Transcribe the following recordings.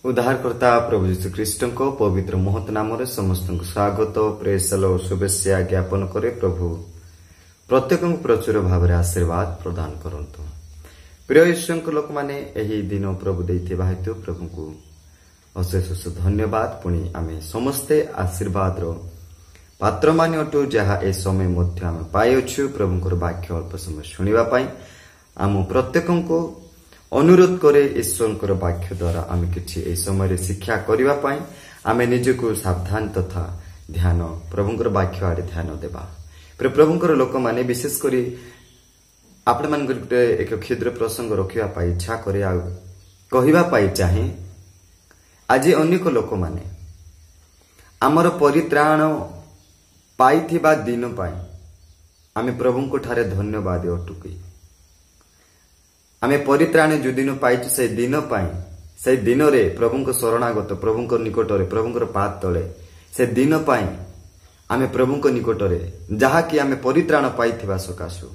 उद्धारकर्ता प्रभु यीशु ख्रीष्ट पवित्र महत नाम समस्त स्वागत प्रेसल और शुभेच्छा ज्ञापन करे। प्रभु प्रत्येक प्रचुर भाव आशीर्वाद प्रदान करंतु। प्रिय ईश्वर लोक मैंने यही दिन प्रभु देइथिबा हेतु प्रभु को अशेष धन्यवाद। पुणी आमे समस्ते आशीर्वाद पात्र मान अटू जहाँ ए समय मध्य आम पाइछु। प्रभुंकर वाक्य अल्प समय शुणा आम प्रत्येक को अनुरोध करे ईश्वर वाक्य द्वारा आम कि समय शिक्षा करने आम निजको सावधान तथा ध्यान प्रभुंकर वाक्य आड़े ध्यान देवा। प्रभुंकर लोक माने विशेषकर आपण मान एक क्षुद्र प्रसंग रखा इच्छा करे चाहे। आज अनेक लोक माने आमर परित्राण पाइथिबा दिन पाई आमे प्रभुंको ठारे धन्यवाद अटुकी। आमे परित्राण जो दिन पाइछु से दिन पाई से दिन रे प्रभुंको शरणागत प्रभुंको निकटरे प्रभुंकर पाद तले से दिन पाई आमे प्रभुंको निकटरे जहा कि आमे परित्राण पाइथिबा सकाशु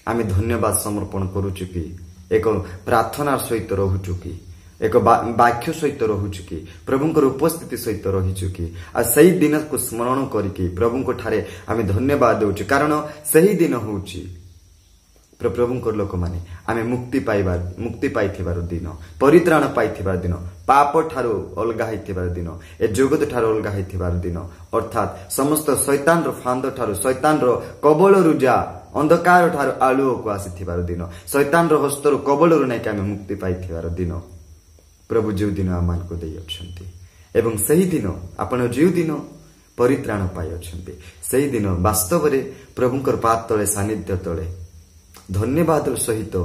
आमे धन्यवाद समर्पण करूछु कि एक प्रार्थना सहित रहुछु कि एक वाक्य सहित रहुछु कि प्रभुंकर उपस्थिति सहित रहिछु कि आ सही दिन को स्मरण करिकि प्रभुंको ठारे आमे धन्यवाद देउछु। कारण सही दिन होउछि प्रभुंकर लोक माने आमे मुक्ति पाइथिबार दिन परित्राण पाइथिबार दिन पाप ठारो अलगा होइथिबार दिन ए जगत ठारो अलगा होइथिबार दिन अर्थात समस्त शैतान रो फांद ठारो शैतान रो कबल रुजा अंधकार ठारो आलुओ को आसीथिबार दिन शैतान रो हस्त रो कबल रु नै आमे मुक्ति पाइथिबार दिन प्रभु जो दिन आमान को देई अछंती एवं सही दिन आपण जो दिन परित्राण पाइ अछंती सही दिन वास्तव रे प्रभुंकर पाद तळे सानिध्य तळे धन्यवाद सहित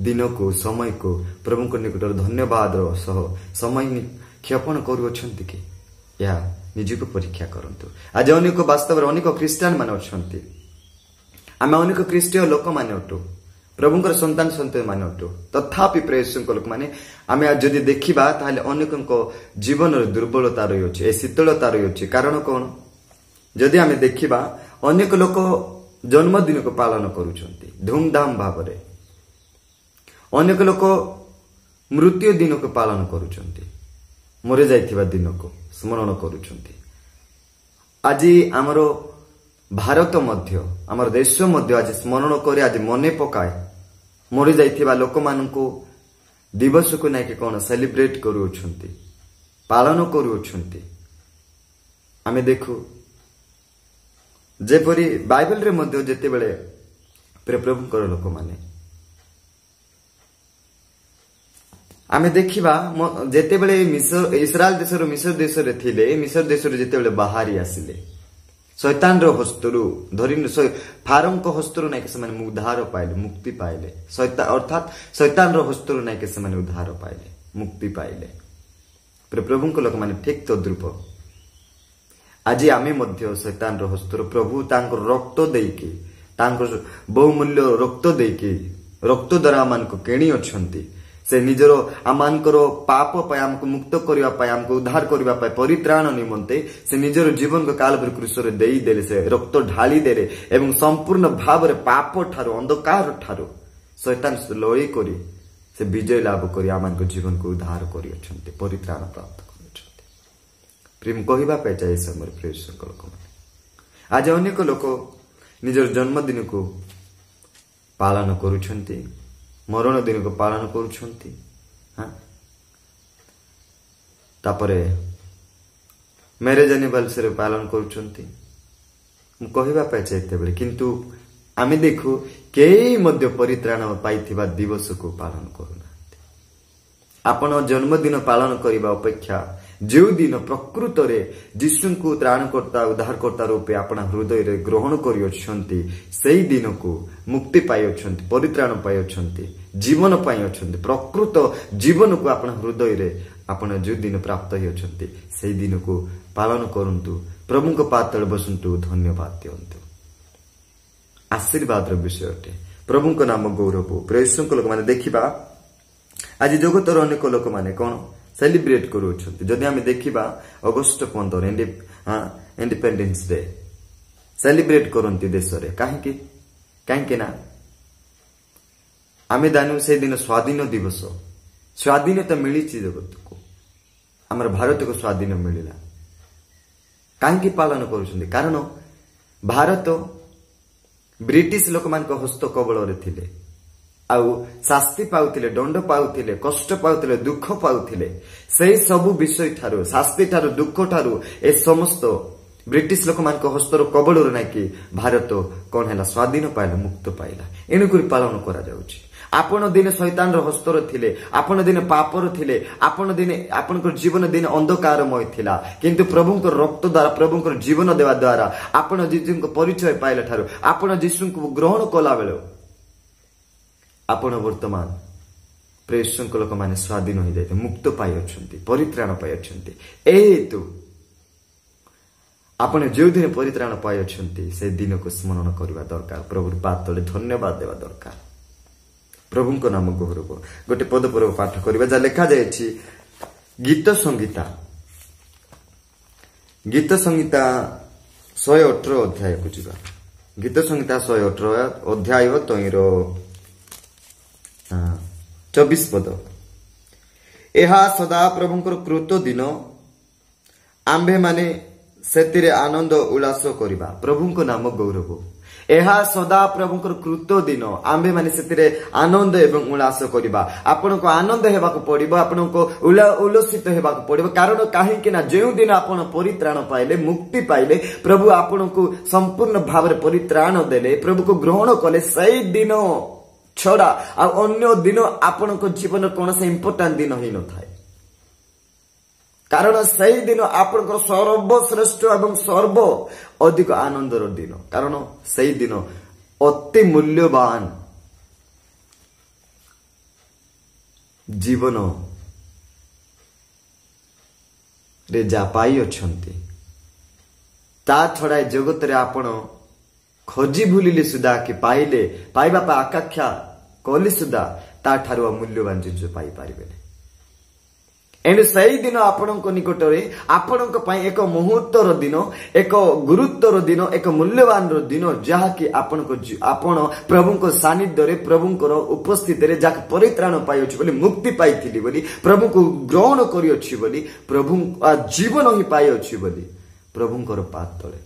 दिन को समय को प्रभु निकट धन्यवाद सह समय क्षेपण करुछंती कि या निजको परीक्षा करंतु। आज अनेक वास्तव अनेक ख्रीस्टान मान अछंती आमे अनेक ख्रीस्टीय लोक माने अटु प्रभुंकर संतान संतति माने अटु तथापि प्रेषक लोक माने आमे जदि देखिबा ताले अनेकको जीवन दुर्बलता रही अछि ए शीतलता रही अछि। कारण कोन जदि आमे देखिबा अनेक लोक जन्मदिन को पालन करुछंती धूमधाम भाव रे अनेक लोक मृत्यु दिन को पालन करुछंती मरे जाइथिबा दिन को स्मरण करुछंती। आज आमर भारत मध्य आमर देश मध्य आज स्मरण करे आज मने पकाए मरे जाइथिबा लोक मान को दिवस को नाकि कोन सेलिब्रेट करुछंती पालन करुछंती। आमे देखु जेपरी बाइबल रे मध्य जेते बेले प्रभुंकर लोक माने आमे देखिबा जेते बेले मिस्र इस्राएल देशर मिस्र देश रे थिले मिस्र देश रे जेते बेले बाहरी आसिले शैतान रो हस्तरु धरिन फारम को हस्तरु नै के समान उद्धार पाइले मुक्ति पाइले शैतान अर्थात शैतान रो हस्तरु नै के समान उद्धार पाइले मुक्ति पाइले। प्रभुंकर लोक माने ठीक तद्रूप आज आमे मध्य शैतान रो हस्तर प्रभु तांकर रक्त देकी तांकर बहुमूल्य रक्त देकी रक्त द्वारा आमान को केणी अछंती से निजरो आमानकर पाप पाय हमको मुक्त करबा पाय हमको उद्धार करबा पाय परित्राण निमंते से निजरो जीवन को कालभर क्रूस रे देई देले से रक्त ढाली देले एवं संपूर्ण भाव रे पाप ठारो अंधकार ठारो शैतान लड़ी करी से विजय लाभ करी आमान को जीवन को उद्धार करी अछंती परित्राण प्राप्त प्रेम कहवा पे चाहे समय प्रेषक लोक आज अनेक लोक निजर जन्मदिन को पालन करुछंती मरण दिन को पालन करुछंती हाँ तापरे मैरेज एनिवर्सरी पालन करुछंती कहवा पे चाहे किंतु आमे देखु केही मध्य परित्राण पाइथिबा दिवस को पालन करूना। आपण जन्मदिन पालन करिबा अपेक्षा जो दिन प्रकृत रे जीशु को त्राणकर्ता उद्धारकर्ता रूपे अपना हृदय रे ग्रहण करियछंती सेही दिन को मुक्ति पाइयछंती परित्राण पाइयछंती जीवन पाइयछंती प्रकृत जीवन को अपना हृदय रे आपण जो दिन प्राप्त होयछंती सेही दिन को पालन करंतु प्रभु को पाद तळे बसंतु धन्यवाद दियंतु। आशीर्वाद रो विषय अटे प्रभु को नाम गौरव प्रेषक लोक माने देखिबा आज जगतर अनेक लोक माने कोन सेलिब्रेट करुछंती। जदि आमे देखिबा अगस्त 15 इंडिपेंडेंस डे सेलिब्रेट करंती देश रे काहे ना आमे दानु से दिन स्वाधीन दिवस स्वाधीनता मिली जगत को ଆମର ଭାରତକୁ ସ୍ୱାଧୀନ ମିଳିଲା। କାହିଁକି ପାଳନ କରୁଛନ୍ତି? କାରଣ ଭାରତ ବ୍ରିଟିଶ ଲୋକମାନଙ୍କ ହସ୍ତ କବଳରେ ଥିଲେ, ଆଉ ଶାସ୍ତି ପାଉଥିଲେ, ଦଣ୍ଡ ପାଉଥିଲେ, କଷ୍ଟ ପାଉଥିଲେ, ଦୁଃଖ ପାଉଥିଲେ। ସେଇ ସବୁ ବିଷୟ ଠାରୁ, ଶାସ୍ତି ଠାରୁ, ଦୁଃଖ ଠାରୁ ଏ ସମସ୍ତ ବ୍ରିଟିଶ ଲୋକମାନଙ୍କ ହସ୍ତର କବଳରୁ ନାଇକି ଭାରତ କଣ ହେଲା? ସ୍ୱାଧୀନ ପାଇଲା, ମୁକ୍ତ ପାଇଲା। ଏଣୁକରି ପାଳନ କରାଯାଉଛି। ଆପଣ ଦିନେ ଶୈତାନର ହସ୍ତର ଥିଲେ, ଆପଣ ଦିନେ ପାପର ଥିଲେ, ଆପଣ ଦିନେ ଆପଣଙ୍କର ଜୀବନ ଦିନେ ଅନ୍ଧକାରମୟ ଥିଲା, କିନ୍ତୁ ପ୍ରଭୁଙ୍କର ରକ୍ତ ଦ୍ୱାରା, ପ୍ରଭୁଙ୍କର ଜୀବନ ଦେବା ଦ୍ୱାରା, ଆପଣ ଯୀଶୁଙ୍କ ପରିଚୟ ପାଇଲା ଠାରୁ, ଆପଣ ଯୀଶୁଙ୍କୁ ଗ୍ରହଣ କଲା ବେଳେ ଆପଣ ବର୍ତ୍ତମାନ ପ୍ରେଷଙ୍କ ଲୋକମାନେ ସ୍ୱାଧୀନ ହୋଇଯାଇଥିଲେ, ମୁକ୍ତ ପାଇଅଛନ୍ତି, ପରିତ୍ରାଣ ପାଇଅଛନ୍ତି। ଏ ହେତୁ ଆପଣ ଯେଉଁଦିନ ପରିତ୍ରାଣ ପାଇଅଛନ୍ତି ସେ ଦିନକୁ ସ୍ମରଣ କରିବା ଦରକାର, ପ୍ରଭୁର ପାଦ ତଳେ ଧନ୍ୟବାଦ ଦେବା ଦରକାର। ପ୍ରଭୁଙ୍କ ନାମ ଗୌରବ। ଗୋଟେ ପଦ ପର୍ବ ପାଠ କରିବା, ଯାହା ଲେଖାଯାଇଛି ଗୀତ ସଂହିତା 118 ଅଧ୍ୟାୟକୁ ଯିବା। ଗୀତ ସଂହିତା 118 ଅଧ୍ୟାୟ ତହିଁର 24 ପଦ। ଏହା ସଦା ପ୍ରଭୁଙ୍କର କୃତ ଦିନ, ଆମ୍ଭେମାନେ ସେଥିରେ ଆନନ୍ଦ ଉଲ୍ଲାସ କରିବା। ପ୍ରଭୁଙ୍କ ନାମ ଗୌରବ। ଏହା ସଦା ପ୍ରଭୁଙ୍କର କୃତ ଦିନ, ଆମ୍ଭେମାନେ ସେଥିରେ ଆନନ୍ଦ ଏବଂ ଉଲ୍ଲାସ କରିବା। ଆପଣଙ୍କୁ ଆନନ୍ଦ ହେବାକୁ ପଡିବ, ଆପଣଙ୍କୁ ଉଲ୍ଲସିତ ହେବାକୁ ପଡିବ। କାରଣ କାହିଁକି ନା ଯେଉଁ ଦିନ ଆପଣ ପରିତ୍ରାଣ ପାଇଲେ, ମୁକ୍ତି ପାଇଲେ, ପ୍ରଭୁ ଆପଣଙ୍କୁ ସମ୍ପୂର୍ଣ୍ଣ ଭାବରେ ପରିତ୍ରାଣ ଦେଲେ, ପ୍ରଭୁକୁ ଗ୍ରହଣ କଲେ, ସେଇ ଦିନ ଛଡା ଆଉ ଅନ୍ୟ ଦିନ ଆପଣଙ୍କ ଜୀବନ କୌଣସି ଇମ୍ପୋର୍ଟାଣ୍ଟ ଦିନ ହେଇନଥାଏ। କାରଣ ସେଇ ଦିନ ଆପଣଙ୍କର ସର୍ବଶ୍ରେଷ୍ଠ ଏବଂ ସର୍ବ ଅଧିକ ଆନନ୍ଦର ଦିନ। କାରଣ ସେଇ ଦିନ ଅତି ମୂଲ୍ୟବାନ ଜୀବନରେ ଯାହା ପାଇଅଛନ୍ତି, ତା ଛଡା ଜଗତରେ ଆପଣ ଖୋଜି ଭୁଲିଲେ ସୁଦ୍ଧା, କି ପାଇଲେ ପାଇବା ପାଇଁ ଆକାଂକ୍ଷା କଲି ସୁଦ୍ଧା ତାଠାରୁ ମୂଲ୍ୟବାନ ଜିନିଷ ପାଇପାରିବେନି। ଏଣୁ ସେଇ ଦିନ ଆପଣଙ୍କ ନିକଟରେ ଆପଣଙ୍କ ପାଇଁ ଏକ ମୁହୂର୍ତ୍ତର ଦିନ, ଏକ ଗୁରୁତ୍ୱର ଦିନ, ଏକ ମୂଲ୍ୟବାନର ଦିନ, ଯାହାକି ଆପଣ ପ୍ରଭୁଙ୍କ ସାନ୍ନିଧ୍ୟରେ, ପ୍ରଭୁଙ୍କର ଉପସ୍ଥିତିରେ ଯାହାକି ପରିତ୍ରାଣ ପାଇଅଛି ବୋଲି, ମୁକ୍ତି ପାଇଥିଲି ବୋଲି, ପ୍ରଭୁଙ୍କୁ ଗ୍ରହଣ କରିଅଛି ବୋଲି, ପ୍ରଭୁ ଜୀବନ ହିଁ ପାଇଅଛି ବୋଲି, ପ୍ରଭୁଙ୍କର ପାଦ ତଳେ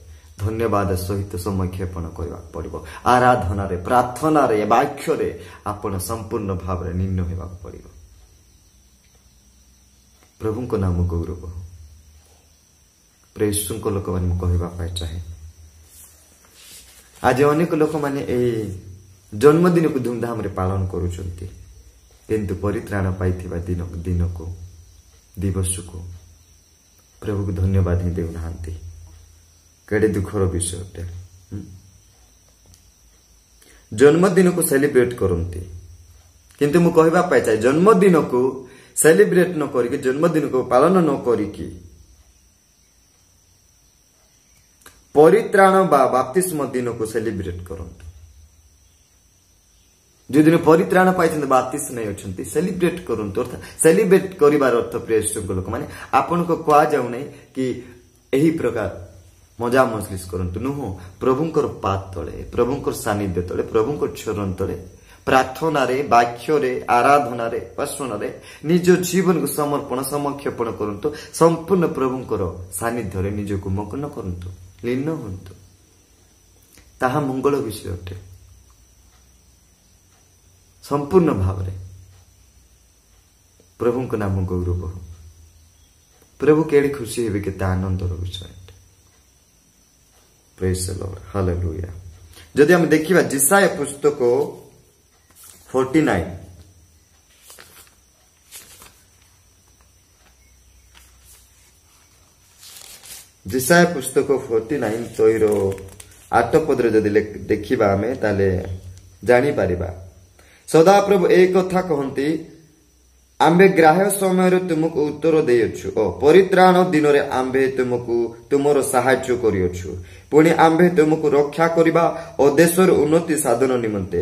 ଧନ୍ୟବାଦ ସହିତ ସମୟ କ୍ଷେପଣ କରିବାକୁ ପଡିବ। ଆରାଧନାରେ, ପ୍ରାର୍ଥନାରେ, ବାକ୍ୟରେ ଆପଣ ସମ୍ପୂର୍ଣ୍ଣ ଭାବରେ ନିମ୍ନ ହେବାକୁ ପଡିବ। ପ୍ରଭୁଙ୍କ ନାମ ଗୌରବ। ପ୍ରେଷଙ୍କ ଲୋକମାନେ ମୁଁ କହିବା ପାଇଁ ଚାହେଁ, ଆଜି ଅନେକ ଲୋକମାନେ ଏହି ଜନ୍ମଦିନକୁ ଧୁମଧାମରେ ପାଳନ କରୁଛନ୍ତି, କିନ୍ତୁ ପରିତ୍ରାଣ ପାଇଥିବା ଦିନକୁ, ଦିବସକୁ ପ୍ରଭୁକୁ ଧନ୍ୟବାଦ ହିଁ ଦେଉନାହାନ୍ତି। କେଡ଼େ ଦୁଃଖର ବିଷୟ ଅଟେ। ଜନ୍ମଦିନକୁ ସେଲିବ୍ରେଟ କରନ୍ତି, କିନ୍ତୁ ମୁଁ କହିବା ପାଇଁ ଚାହେଁ, ଜନ୍ମଦିନକୁ ସେଲିବ୍ରେଟ ନ କରିକି, ଜନ୍ମଦିନକୁ ପାଳନ ନ କରିକି ପରିତ୍ରାଣ ବା ବାପ୍ତିସ୍ମ ଦିନକୁ ସେଲିବ୍ରେଟ କରନ୍ତୁ। ଯେଉଁଦିନ ପରିତ୍ରାଣ ପାଇଛନ୍ତି, ବାପ୍ତିସ୍ମ ନେଇଅଛନ୍ତି, ସେଲିବ୍ରେଟ କରନ୍ତୁ। ଅର୍ଥାତ ସେଲିବ୍ରେଟ କରିବାର ଅର୍ଥ ପ୍ରେଷଙ୍କ ଲୋକମାନେ ଆପଣଙ୍କୁ କୁହାଯାଉ ନାହିଁ କି ଏହି ପ୍ରକାର ମଜା ମଜଲିସ କରନ୍ତୁ, ନୁହଁ। ପ୍ରଭୁଙ୍କର ପାଦ ତଳେ, ପ୍ରଭୁଙ୍କର ସାନ୍ନିଧ୍ୟ ତଳେ, ପ୍ରଭୁଙ୍କର ଚରଣ ତଳେ ପ୍ରାର୍ଥନାରେ, ବାକ୍ୟରେ, ଆରାଧନାରେ, ଉପାସନାରେ ନିଜ ଜୀବନକୁ ସମର୍ପଣ, ସମକ୍ଷେପଣ କରନ୍ତୁ। ସମ୍ପୂର୍ଣ୍ଣ ପ୍ରଭୁଙ୍କର ସାନ୍ନିଧ୍ୟରେ ନିଜକୁ ମଗ୍ନ କରନ୍ତୁ, ଲୀନ ହୁଅନ୍ତୁ। ତାହା ମଙ୍ଗଳ ବିଷୟ ଅଟେ। ସମ୍ପୂର୍ଣ୍ଣ ଭାବରେ ପ୍ରଭୁଙ୍କ ନାମ ଗୌରବ। ପ୍ରଭୁ କେଡ଼େ ଖୁସି ହେବେ, କେତେ ଆନନ୍ଦର ବିଷୟ ଅଟେ। ପ୍ରେଜ୍ ଦ ଲର୍ଡ, ହାଲେଲୁୟା। ଯଦି ଆମେ ଦେଖିବା ଯେସାୟା ପୁସ୍ତକ 49, ଯେସାୟା ପୁସ୍ତକ 49 ତହିଁର 8 ପଦରେ ଯଦି ଦେଖିବା ଆମେ, ତାହେଲେ ଜାଣିପାରିବା। ସଦାପ୍ରଭୁ ଏ କଥା କହନ୍ତି, ଆମ୍ଭେ ଗ୍ରାହ୍ୟ ସମୟରେ ତୁମକୁ ଉତ୍ତର ଦେଇଅଛୁ ଓ ପରିତ୍ରାଣ ଦିନରେ ଆମ୍ଭେ ତୁମକୁ ତୁମର ସାହାଯ୍ୟ କରିଅଛୁ। ପୁଣି ଆମ୍ଭେ ତୁମକୁ ରକ୍ଷା କରିବା ଓ ଦେଶର ଉନ୍ନତି ସାଧନ ନିମନ୍ତେ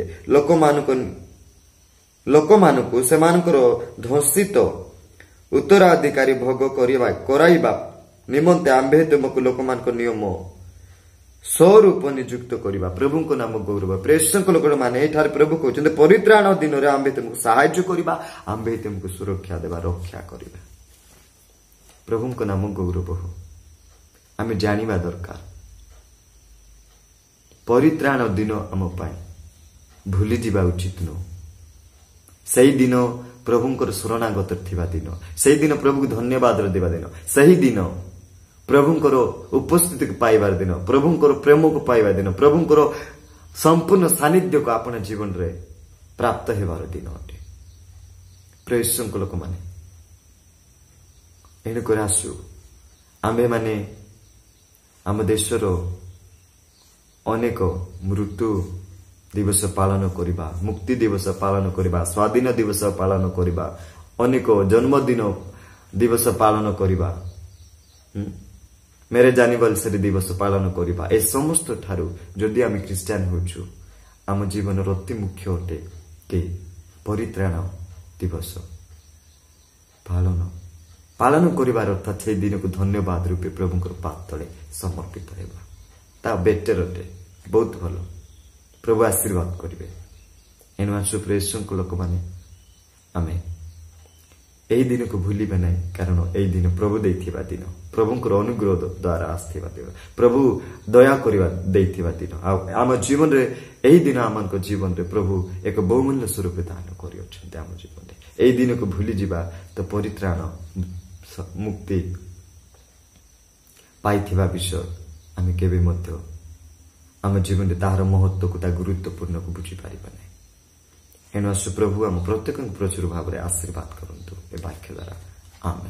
ଲୋକମାନଙ୍କୁ ସେମାନଙ୍କର ଧ୍ୱଂସିତ ଉତ୍ତରାଧିକାରୀ ଭୋଗ କରାଇବା ନିମନ୍ତେ ଆମ୍ଭେ ତୁମକୁ ଲୋକମାନଙ୍କ ନିୟମ ସ୍ୱରୂପ ନିଯୁକ୍ତ କରିବା। ପ୍ରଭୁଙ୍କ ନାମ ଗୌରବ। ପ୍ରେଷଙ୍କ ଲୋକମାନେ ଏଠାରେ ପ୍ରଭୁ କହୁଛନ୍ତି, ପରିତ୍ରାଣ ଦିନରେ ଆମ୍ଭେ ତୁମକୁ ସାହାଯ୍ୟ କରିବା, ଆମ୍ଭେ ତୁମକୁ ସୁରକ୍ଷା ଦେବା, ରକ୍ଷା କରିବା। प्रभु नाम गौरव हो आमे जानिबा दरकार परित्राण दिन आम भूली जीवा उचित नु सही दिन प्रभुंकर शरणागत थिबा दिन सही दिन प्रभु को धन्यवाद देवा दिन सही दिन प्रभुंकर उपस्थिति को पाइबार दिन प्रभुंकर प्रेम को पाइबा दिन प्रभुंकर संपूर्ण सानिध्य को आपण जीवन रे प्राप्त हेबार दिन अटे प्रिय लोक माने एणुकर आसु आम्भे माने आम देशर अनेक मृत्यु दिवस पालन करिबा मुक्ति दिवस पालन करिबा स्वाधीन दिवस पालन करिबा अनेक जन्मदिन दिवस पालन करिबा मेरे एनिवर्सरी दिवस पालन करिबा ए समस्त ठारू जदि आम क्रिश्चियन होछु आम जीवन अति मुख्य अटे के परित्राण दिवस पालन करिबार अर्थात से दिन को धन्यवाद रूपे प्रभुंकर पाद तले समर्पित हेबा ता बेटर अटे बहुत भल प्रभु आशीर्वाद करिवे एनु आसु प्रेसंक लोक माने आमे एही दिन को भूलिबे नै कारण एही दिन प्रभु दैथिबा दिन प्रभुंकर अनुग्रह द्वारा आस्थिबा दिन प्रभु दया करिबा दैथिबा दिन आम जीवन रे एही दिन आमक जीवन रे प्रभु एक बहुमूल्य स्वरूप दान करियछन्ते आम जीवन रे एही दिन को भूली जीवा तो परित्राण मुक्ति पाइथिबा विषय आमे केबे मध्य आम जीवन रे तार महत्व को ता गुरुत्वपूर्ण को बुझी पारिबा नै एनु आसु प्रभु आम प्रत्येक प्रचुर भाव आशीर्वाद करंतु ए वाक्य द्वारा आमेन।